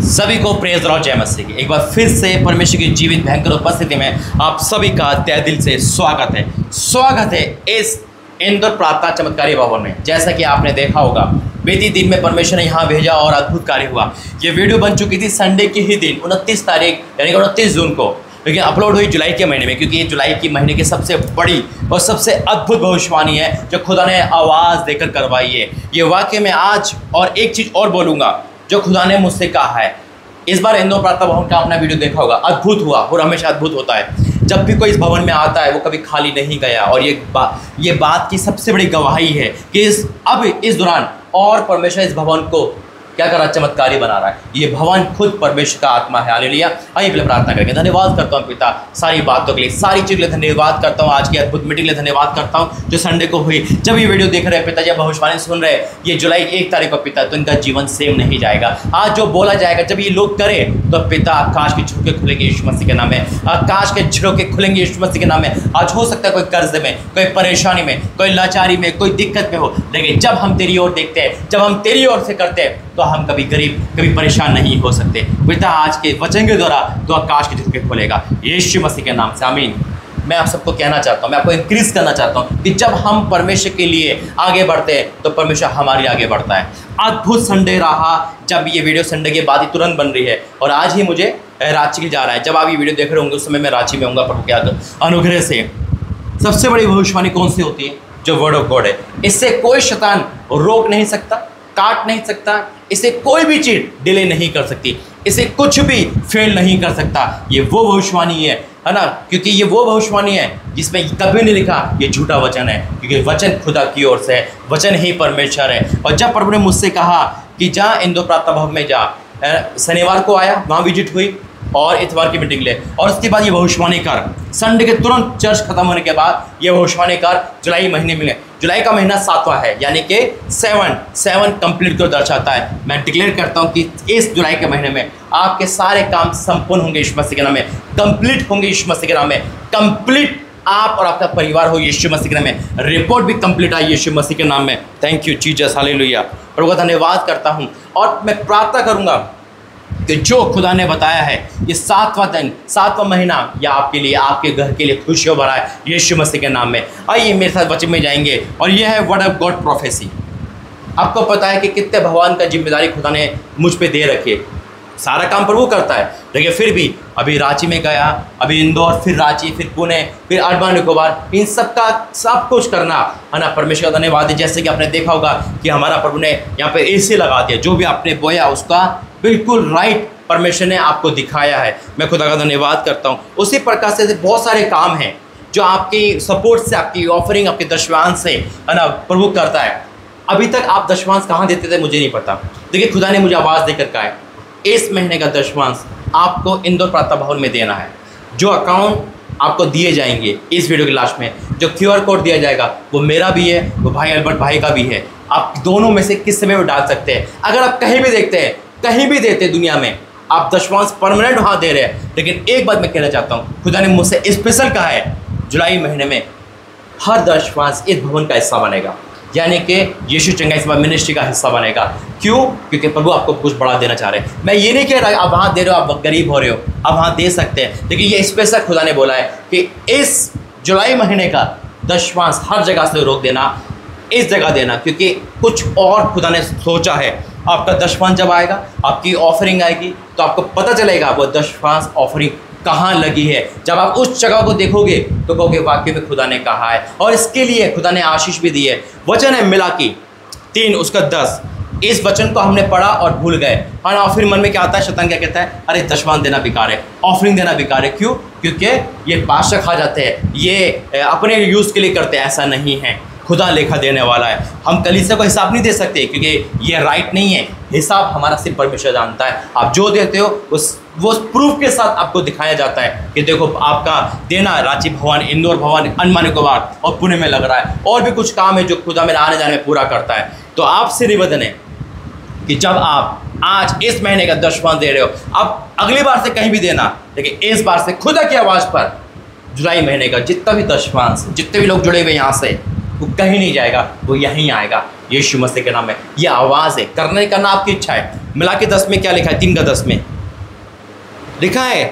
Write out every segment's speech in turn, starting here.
सभी को प्रेज और जय मसीह की एक बार फिर से परमेश्वर की जीवित भयंकर उपस्थिति में आप सभी का तहे दिल से स्वागत है इस इंदौर प्रार्थना चमत्कारी भवन में। जैसा कि आपने देखा होगा बीते दिन में परमेश्वर ने यहाँ भेजा और अद्भुत कार्य हुआ। ये वीडियो बन चुकी थी संडे के ही दिन 29 तारीख यानी कि 29 जून को, लेकिन अपलोड हुई जुलाई के महीने में, क्योंकि ये जुलाई की महीने की सबसे बड़ी और सबसे अद्भुत भविष्यवाणी है जो खुदा ने आवाज़ देकर करवाई है। ये वाकई में आज और एक चीज़ और बोलूँगा जो खुदा ने मुझसे कहा है। इस बार इंदौर प्रार्थना भवन का आपने वीडियो देखा होगा, अद्भुत हुआ और हमेशा अद्भुत होता है। जब भी कोई इस भवन में आता है वो कभी खाली नहीं गया, और ये बात की सबसे बड़ी गवाही है कि इस दौरान और परमेश्वर इस भवन को क्या कर रहा है, चमत्कारी बना रहा है। ये भवन खुद परमेश्वर का आत्मा है। हालेलुया। आइए पहले प्रार्थना करेंगे। धन्यवाद करता हूँ पिता सारी बातों के लिए, सारी चीज़ के लिए धन्यवाद करता हूँ। आज की अद्भुत मीटिंग के लिए धन्यवाद करता हूँ जो संडे को हुई। जब ये वीडियो देख रहे हैं पिता, जब भविष्यवाणी सुन रहे हैं ये जुलाई 1 तारीख को पिता, तो इनका जीवन सेम नहीं जाएगा। आज जो बोला जाएगा जब ये लोग करें तो पिता आकाश के झरोके खुलेंगे यीशु मसीह के नाम में। आकाश के झरोके खुलेंगे यीशु मसीह के नाम में। आज हो सकता है कोई कर्ज में, कोई परेशानी में, कोई लाचारी में, कोई दिक्कत में हो, लेकिन जब हम तेरी ओर देखते हैं, जब हम तेरी ओर से करते हैं तो हम कभी गरीब कभी परेशान नहीं हो सकते। पिता आज के वचन के द्वारा तो आकाश के झरोके खोलेगा यीशु मसीह के नाम से, आमीन। मैं आप सबको कहना चाहता हूँ, मैं आपको इंक्रीज करना चाहता हूँ कि जब हम परमेश्वर के लिए आगे बढ़ते हैं तो परमेश्वर हमारे आगे बढ़ता है। अद्भुत संडे रहा। जब ये वीडियो संडे के बाद ही तुरंत बन रही है और आज ही मुझे रांची के जा रहा है। जब आप ये वीडियो देख रहे होंगे उस समय मैं रांची में होऊंगा प्रभु के अनुग्रह से। सबसे बड़ी भविष्यवाणी कौन सी होती है? जो वर्ड ऑफ गॉड है। इससे कोई शैतान रोक नहीं सकता, काट नहीं सकता, इसे कोई भी चीज़ डिले नहीं कर सकती, इसे कुछ भी फेल नहीं कर सकता। ये वो भविष्यवाणी है ना, क्योंकि ये वो भविष्यवाणी है जिसमें कभी नहीं लिखा ये झूठा वचन है, क्योंकि वचन खुदा की ओर से है, वचन ही परमेश्वर है। और जब प्रभु ने मुझसे कहा कि जा इंदौर प्रार्थना भवन में जा, शनिवार को आया, वहाँ विजिट हुई और इतवार की मीटिंग ले, और उसके बाद ये भविष्यवाणी कर। संडे के तुरंत चर्च खत्म होने के बाद ये भविष्यवाणी कर जुलाई महीने में। जुलाई का महीना 7वां है, यानी कि 7 कंप्लीट को दर्शाता है। मैं डिक्लेयर करता हूँ कि इस जुलाई के महीने में आपके सारे काम संपूर्ण होंगे यीशु मसीह के नाम में, कंप्लीट होंगे यीशु मसीह के नाम में। कंप्लीट आप और आपका परिवार हो यीशु मसीह के नाम में। रिपोर्ट भी कंप्लीट आई यीशु मसीह के नाम में। Thank you Jesus, hallelujah. प्रभु का धन्यवाद करता हूँ और मैं प्रार्थना करूँगा कि जो खुदा ने बताया है ये 7वां दिन, 7वां महीना या आपके लिए, आपके घर के लिए खुशियों भरा है यीशु मसीह के नाम में। आइए मेरे साथ वचन में जाएंगे, और यह है वर्ड ऑफ गॉड प्रोफेसी। आपको पता है कि कितने भगवान का जिम्मेदारी खुदा ने मुझ पे दे रखी है। सारा काम प्रभु करता है, लेकिन फिर भी अभी रांची में गया, अभी इंदौर, फिर रांची, फिर पुणे, फिर अंडमान निकोबार, इन सब का सब कुछ करना है ना, परमेश्वर का धन्यवाद है। जैसे कि आपने देखा होगा कि हमारा प्रभु ने यहाँ पे AC लगा दिया, जो भी आपने बोया उसका बिल्कुल राइट परमेश्वर ने आपको दिखाया है। मैं खुदा का धन्यवाद करता हूँ। उसी प्रकार से बहुत सारे काम हैं जो आपकी सपोर्ट से, आपकी ऑफरिंग, आपके दशवांश से है ना प्रभु करता है। अभी तक आप दशवांश कहाँ देते थे मुझे नहीं पता, लेकिन खुदा ने मुझे आवाज़ देकर कहा है इस महीने का दशवांश आपको इंदौर प्रार्थना भवन में देना है। जो अकाउंट आपको दिए जाएंगे इस वीडियो के लास्ट में, जो QR कोड दिया जाएगा वो मेरा भी है, वो भाई अल्बर्ट भाई का भी है। आप दोनों में से किस समय में डाल सकते हैं। अगर आप कहीं भी देखते हैं, कहीं भी देते हैं दुनिया में, आप दशवांश परमानेंट वहाँ दे रहे हैं। लेकिन एक बात मैं कहना चाहता हूँ, खुदा ने मुझसे स्पेशल कहा है जुलाई महीने में हर दशवांश इस भवन का हिस्सा बनेगा, यानी कि यीशु चंगाई सेवा मिनिस्ट्री का हिस्सा बनेगा। क्यों? क्योंकि प्रभु आपको कुछ बड़ा देना चाह रहे हैं। मैं ये नहीं कह रहा आप वहाँ दे रहे हो, आप गरीब हो रहे हो, आप वहाँ दे सकते हैं, लेकिन ये स्पेशल खुदा ने बोला है कि इस जुलाई महीने का दशवांश हर जगह से रोक देना, इस जगह देना, क्योंकि कुछ और खुदा ने सोचा है। आपका दशवांश जब आएगा, आपकी ऑफरिंग आएगी, तो आपको पता चलेगा वो दशवांश ऑफरिंग कहाँ लगी है। जब आप उस जगह को देखोगे तो कहोगे वाकई में खुदा ने कहा है, और इसके लिए खुदा ने आशीष भी दी है। वचन है मिलाकी 3 उसका 10। इस वचन को हमने पढ़ा और भूल गए, और फिर मन में क्या आता है, शैतान क्या कहता है, अरे दशवांश देना बेकार है, ऑफरिंग देना बेकार है। क्यों? क्योंकि ये बादशाह खा जाते हैं, ये अपने यूज़ के लिए करते हैं। ऐसा नहीं है, खुदा लेखा देने वाला है। हम कलीसिया को हिसाब नहीं दे सकते, क्योंकि ये राइट नहीं है। हिसाब हमारा सिर्फ परमेश्वर जानता है। आप जो देते हो वो प्रूफ के साथ आपको दिखाया जाता है कि देखो आपका देना रांची भवन, इंदौर भवन, अंडमान निकोबार और पुणे में लग रहा है। और भी कुछ काम है जो खुदा मेरे आने जाने में पूरा करता है। तो आपसे निवेदन है कि जब आप आज इस महीने का दशवांश दे रहे हो, अब अगली बार से कहीं भी देना, लेकिन इस बार से खुदा की आवाज़ पर जुलाई महीने का जितना भी दशवांश, जितने भी लोग जुड़े हुए यहाँ से, वो कहीं नहीं जाएगा, वो यहीं आएगा। यीशु मसीह के नाम में। ये आवाज़ है, करने का ना आपकी इच्छा है। मिलाके 10 में क्या लिखा है? 3:10 में लिखा है,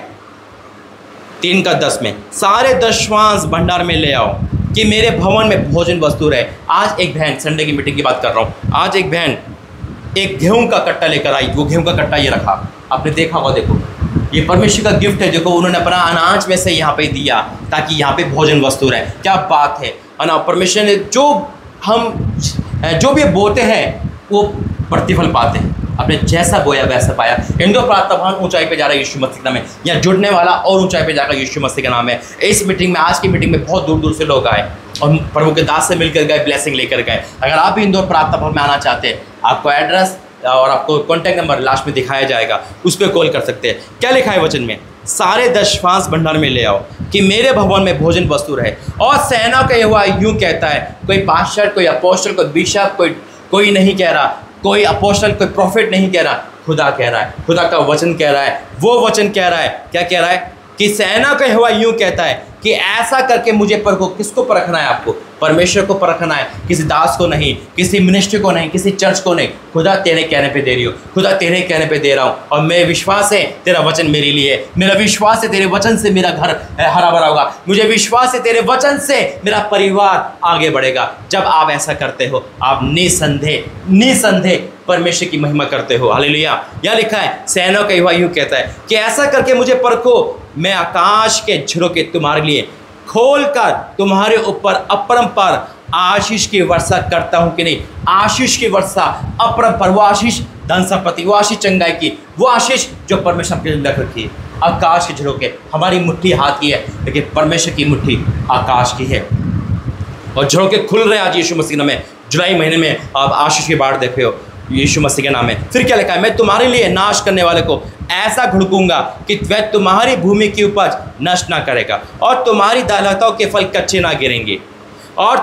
3:10 में, सारे दशवांश भंडार में ले आओ कि मेरे भवन में भोजन वस्तु रहे। आज एक बहन, संडे की मीटिंग की बात कर रहा हूँ, आज एक बहन एक गेहूं का कट्टा लेकर आई। वो गेहूं का कट्टा ये रखा, आपने देखा होगा, देखो ये परमेश्वर का गिफ्ट है। देखो उन्होंने अपना अनाज में से यहाँ पे दिया ताकि यहाँ पे भोजन वस्तु रहे। क्या बात है ना। परमेश्वर ने जो भी बोते हैं वो प्रतिफल पाते हैं। आपने जैसा बोया वैसा पाया। इंदौर प्रार्थना भवन ऊंचाई पे जा रहा है यीशु मसीह के नाम में। यहाँ जुड़ने वाला और ऊंचाई पे जाकर यीशु मसीह का नाम है। इस मीटिंग में, आज की मीटिंग में बहुत दूर दूर से लोग आए और प्रभु के दास से मिलकर गए, ब्लेसिंग लेकर गए। अगर आप भी इंदौर प्रार्थना भवन में आना चाहते हैं, आपको एड्रेस और आपको कॉन्टैक्ट नंबर लास्ट में दिखाया जाएगा, उस पर कॉल कर सकते हैं। क्या लिखा है वचन में? सारे दशवांश भंडार में ले आओ कि मेरे भवन में भोजन वस्तु रहे। और सेना का यहोवा यूं कहता है, कोई पास्टर, कोई अपोस्टल, कोई बिशप, कोई नहीं कह रहा, कोई अपोस्टल, कोई प्रॉफिट नहीं कह रहा, खुदा कह रहा है। खुदा का वचन कह रहा है। वो वचन कह रहा है, क्या कह रहा है? कि सेना का यहोवा यूं कहता है कि ऐसा करके मुझे परखो। किसको परखना है? आपको परमेश्वर को परखना है, किसी दास को नहीं, किसी मिनिस्ट्री को नहीं, किसी चर्च को नहीं। खुदा तेरे कहने पे दे रही हो, खुदा तेरे कहने पे दे रहा हूँ। और मेरे विश्वास है तेरा वचन मेरे लिए, मेरा विश्वास है तेरे वचन से मेरा घर हरा भरा होगा। मुझे विश्वास है तेरे वचन से मेरा परिवार आगे बढ़ेगा। जब आप ऐसा करते हो, आप निसंदेह परमेश्वर की महिमा करते हो। हालेलुया। यह लिखा है, सेना का यहोवा यूं कहता है कि ऐसा करके मुझे परखो, मैं आकाश के झरोखे तुम्हारे लिए खोलकर तुम्हारे ऊपर अपरंपार आशीष की वर्षा करता हूं कि नहीं। आशीष की वर्षा, अपरंपार, वो आशीष धन संपत्ति, वो आशीष चंगाई की, वो आशीष जो परमेश्वर के लिए रख रखी है। आकाश के झरोखे, हमारी मुट्ठी हाथ की है, लेकिन परमेश्वर की मुट्ठी आकाश की है। और झरोखे खुल रहे हैं आज यीशु मसीह में। जुलाई महीने में आप आशीष की बाढ़ देखे हो यीशु मसीह के नाम में। फिर क्या लिखा है? मैं तुम्हारे लिए नाश करने वाले को ऐसा घुड़कूंगा कि वह तुम्हारी भूमि की उपज नष्ट ना करेगा और तुम्हारी दालतों के फल कच्चे ना गिरेंगे। और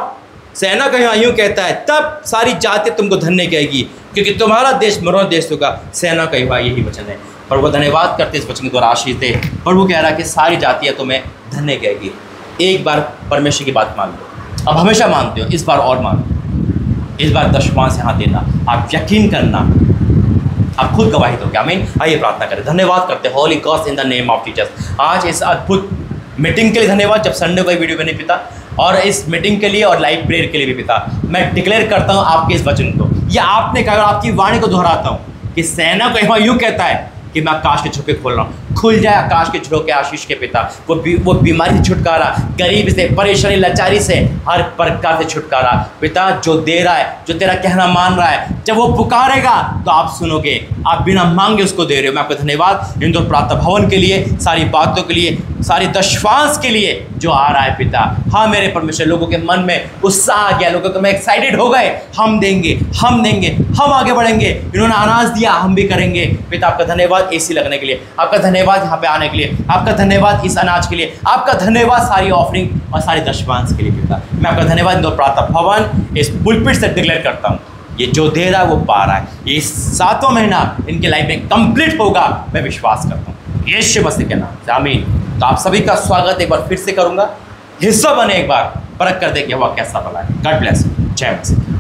सेना का यहाँ यूँ कहता है, तब सारी जातियाँ तुमको धन्य कहेगी क्योंकि तुम्हारा देश मनोहर देश होगा। सेना का यही वचन है। प्रभु धन्यवाद करते इस वचन के द्वारा आशीष दे। प्रभु कह रहा है कि सारी जातियाँ तुम्हें धन्य कहेगी। एक बार परमेश्वर की बात मान लो, अब हमेशा मानते हो, इस बार और मानो। इस बार दशवांश यहाँ देना, आप यकीन करना, आप खुद गवाही दोगे। आमीन। आइए प्रार्थना करें। धन्यवाद करते हैं Holi God in the name of Jesus. आज इस अद्भुत मीटिंग के लिए धन्यवाद, जब संडे को वीडियो बने पिता, और इस मीटिंग के लिए और लाइव प्रेयर के लिए भी पिता। मैं डिक्लेयर करता हूँ आपके इस वचन को, या आपने कहा, आपकी वाणी को दोहराता हूँ कि सेना को यहाँ यूँ कहता है कि मैं आकाश के झरोखे खोल रहा हूँ। खुल जाए आकाश के झरोखे आशीष के पिता। वो बीमारी से छुटकारा, गरीबी से, परेशानी, लाचारी से, हर प्रकार से छुटकारा पिता जो दे रहा है, जो तेरा कहना मान रहा है। जब वो पुकारेगा तो आप सुनोगे, आप बिना मांगे उसको दे रहे हो। मैं आपको धन्यवाद इंदौर प्रार्थना भवन के लिए, सारी बातों के लिए, सारी दशवांश के लिए जो आ रहा है पिता। हाँ मेरे परमेश्वर, लोगों के मन में उत्साह आ गया, लोगों को मैं एक्साइटेड हो गए, हम देंगे, हम आगे बढ़ेंगे। इन्होंने अनाज दिया, हम भी करेंगे पिता। आपका धन्यवाद एसी लगने के लिए, आपका धन्यवाद यहाँ पे आने के लिए, आपका धन्यवाद इस अनाज के लिए, आपका धन्यवाद सारी ऑफरिंग और सारी दशवांश के लिए पिता। मैं आपका धन्यवाद इंदौर प्रार्थना भवन इस पुलपिट से डिक्लेयर करता हूँ, ये जो दे रहा है वो पा रहा है। ये 7वां महीना इनके लाइफ में कंप्लीट होगा, मैं विश्वास करता हूँ यीशु मसीह के नाम से। आमीन। तो आप सभी का स्वागत एक बार फिर से करूँगा, हिस्सा बने, एक बार परख कर देखिए वह कैसा भला है। God bless. जय मसीह।